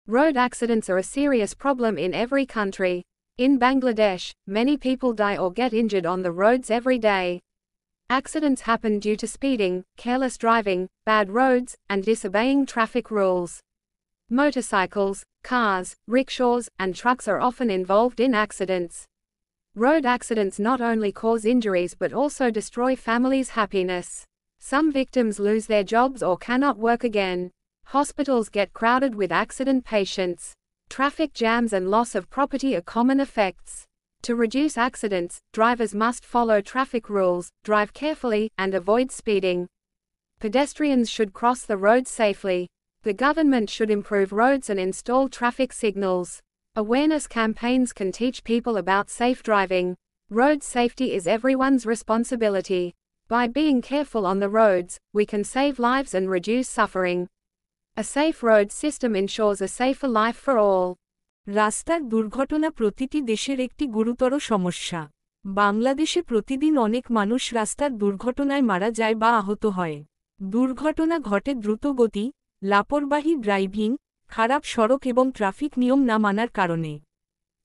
Road accidents are a serious problem in every country. In Bangladesh, many people die or get injured on the roads every day. Accidents happen due to speeding, careless driving, bad roads, and disobeying traffic rules. Motorcycles, cars, rickshaws, and trucks are often involved in accidents. Road accidents not only cause injuries but also destroy families' happiness. Some victims lose their jobs or cannot work again. Hospitals get crowded with accident patients. Traffic jams and loss of property are common effects. To reduce accidents, drivers must follow traffic rules, drive carefully, and avoid speeding. Pedestrians should cross the roads safely. The government should improve roads and install traffic signals. Awareness campaigns can teach people about safe driving. Road safety is everyone's responsibility. By being careful on the roads, we can save lives and reduce suffering. A safe road system ensures a safer life for all. রাস্তার দুর্ঘটনা প্রতিটি দেশের একটি গুরুতর সমস্যা। বাংলাদেশে প্রতিদিন অনেক মানুষ রাস্তার দুর্ঘটনায় মারা যায় বা আহত হয়। দুর্ঘটনা ঘটে দ্রুতগতি, লাপরবাহী ড্রাইভিং, খারাপ সড়ক এবং ট্রাফিক নিয়ম না মানার কারণে।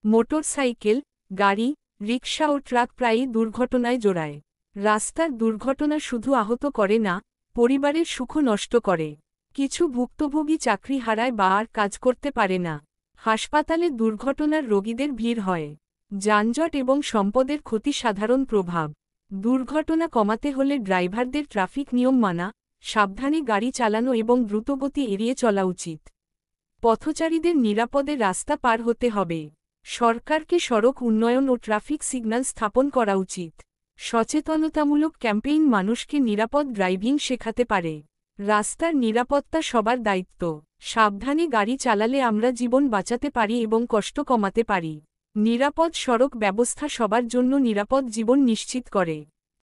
মোটরসাইকেল, গাড়ি, রিকশা ও ট্রাক প্রায়ই দুর্ঘটনায় জড়ায়। রাস্তার দুর্ঘটনা শুধু আহত করে না, পরিবারের সুখও নষ্ট করে। কিছু ভুক্তভোগী চাকরি হারায় বা আর কাজ করতে পারে না। হাসপাতালে দুর্ঘটনার রোগীদের ভিড় হয়। যানজট এবং সম্পদের ক্ষতি সাধারণ প্রভাব। দুর্ঘটনা কমাতে হলে ড্রাইভারদের ট্রাফিক নিয়ম মানা, সাবধানে গাড়ি চালানো এবং দ্রুতগতি এড়িয়ে চলা উচিত। পথচারীদের নিরাপদে রাস্তা পার হতে হবে। সরকারকে সড়ক উন্নয়ন ও ট্রাফিক সিগন্যাল স্থাপন করা উচিত। সচেতনতামূলক ক্যাম্পেইন মানুষকে নিরাপদ ড্রাইভিং শেখাতে পারে। রাস্তার নিরাপত্তা সবার দায়িত্ব। সাবধানে গাড়ি চালালে আমরা জীবন বাঁচাতে পারি এবং কষ্ট কমাতে পারি। নিরাপদ সড়ক ব্যবস্থা সবার জন্য নিরাপদ জীবন নিশ্চিত করে।